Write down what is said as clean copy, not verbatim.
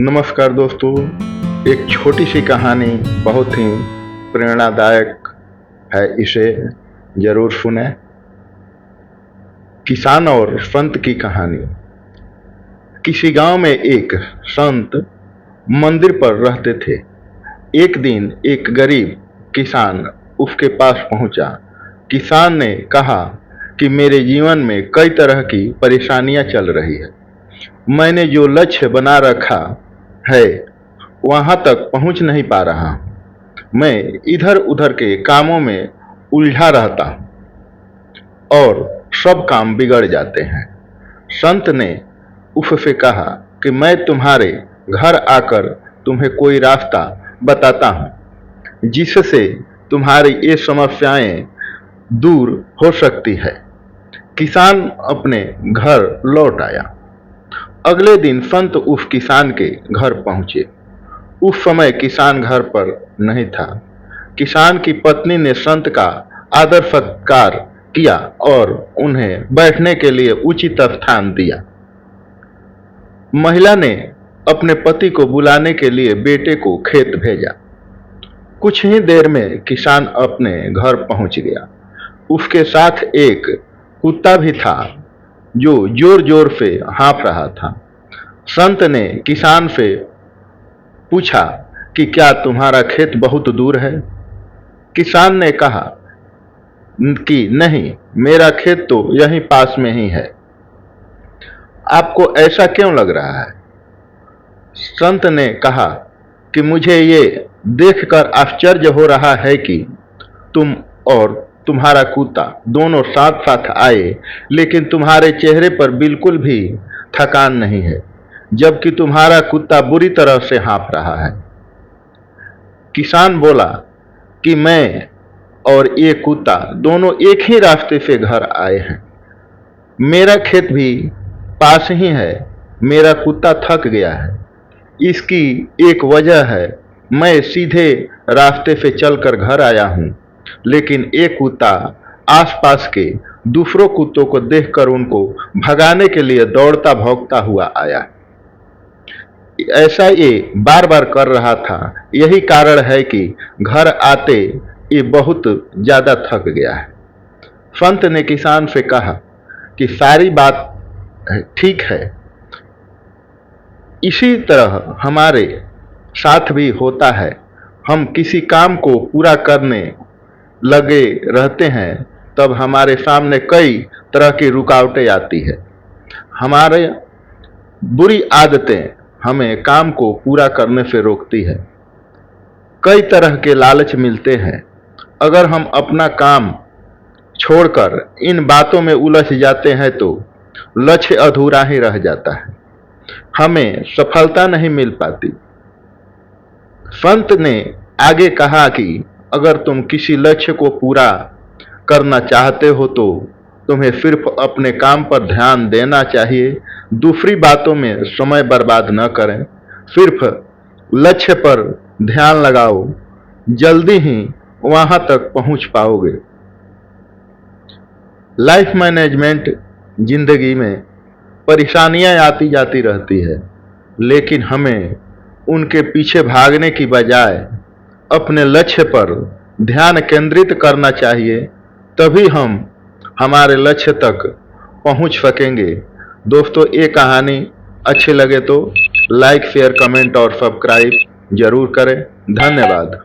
नमस्कार दोस्तों, एक छोटी सी कहानी बहुत ही प्रेरणादायक है, इसे ज़रूर सुने। किसान और संत की कहानी। किसी गांव में एक संत मंदिर पर रहते थे। एक दिन एक गरीब किसान उसके पास पहुंचा। किसान ने कहा कि मेरे जीवन में कई तरह की परेशानियां चल रही है। मैंने जो लक्ष्य बना रखा है वहां तक पहुंच नहीं पा रहा। मैं इधर उधर के कामों में उलझा रहता हूं और सब काम बिगड़ जाते हैं। संत ने उससे कहा कि मैं तुम्हारे घर आकर तुम्हें कोई रास्ता बताता हूं जिससे तुम्हारी ये समस्याएं दूर हो सकती है। किसान अपने घर लौट आया। अगले दिन संत उस किसान के घर पहुंचे। उस समय किसान घर पर नहीं था। किसान की पत्नी ने संत का आदर सत्कार किया और उन्हें बैठने के लिए उचित स्थान दिया। महिला ने अपने पति को बुलाने के लिए बेटे को खेत भेजा। कुछ ही देर में किसान अपने घर पहुंच गया। उसके साथ एक कुत्ता भी था जो जोर जोर से हाँफ रहा था। संत ने किसान से पूछा कि क्या तुम्हारा खेत बहुत दूर है? किसान ने कहा कि नहीं, मेरा खेत तो यहीं पास में ही है। आपको ऐसा क्यों लग रहा है? संत ने कहा कि मुझे ये देखकर आश्चर्य हो रहा है कि तुम और तुम्हारा कुत्ता दोनों साथ साथ आए, लेकिन तुम्हारे चेहरे पर बिल्कुल भी थकान नहीं है, जबकि तुम्हारा कुत्ता बुरी तरह से हाँफ रहा है। किसान बोला कि मैं और ये कुत्ता दोनों एक ही रास्ते से घर आए हैं। मेरा खेत भी पास ही है। मेरा कुत्ता थक गया है। इसकी एक वजह है, मैं सीधे रास्ते से चलकर घर आया हूं, लेकिन एक कुत्ता आसपास के दूसरों कुत्तों को देखकर उनको भगाने के लिए दौड़ता भौंकता हुआ आया। ऐसा ये बार बार कर रहा था। यही कारण है कि घर आते ये बहुत ज्यादा थक गया है। संत ने किसान से कहा कि सारी बात ठीक है, इसी तरह हमारे साथ भी होता है। हम किसी काम को पूरा करने लगे रहते हैं, तब हमारे सामने कई तरह की रुकावटें आती है। हमारे बुरी आदतें हमें काम को पूरा करने से रोकती है। कई तरह के लालच मिलते हैं। अगर हम अपना काम छोड़कर इन बातों में उलझ जाते हैं तो लक्ष्य अधूरा ही रह जाता है, हमें सफलता नहीं मिल पाती। संत ने आगे कहा कि अगर तुम किसी लक्ष्य को पूरा करना चाहते हो तो तुम्हें सिर्फ अपने काम पर ध्यान देना चाहिए। दूसरी बातों में समय बर्बाद न करें, सिर्फ लक्ष्य पर ध्यान लगाओ, जल्दी ही वहां तक पहुंच पाओगे। लाइफ मैनेजमेंट जिंदगी में परेशानियां आती जाती रहती है, लेकिन हमें उनके पीछे भागने की बजाय अपने लक्ष्य पर ध्यान केंद्रित करना चाहिए, तभी हम हमारे लक्ष्य तक पहुंच सकेंगे। दोस्तों, ये कहानी अच्छी लगे तो लाइक, शेयर, कमेंट और सब्सक्राइब जरूर करें। धन्यवाद।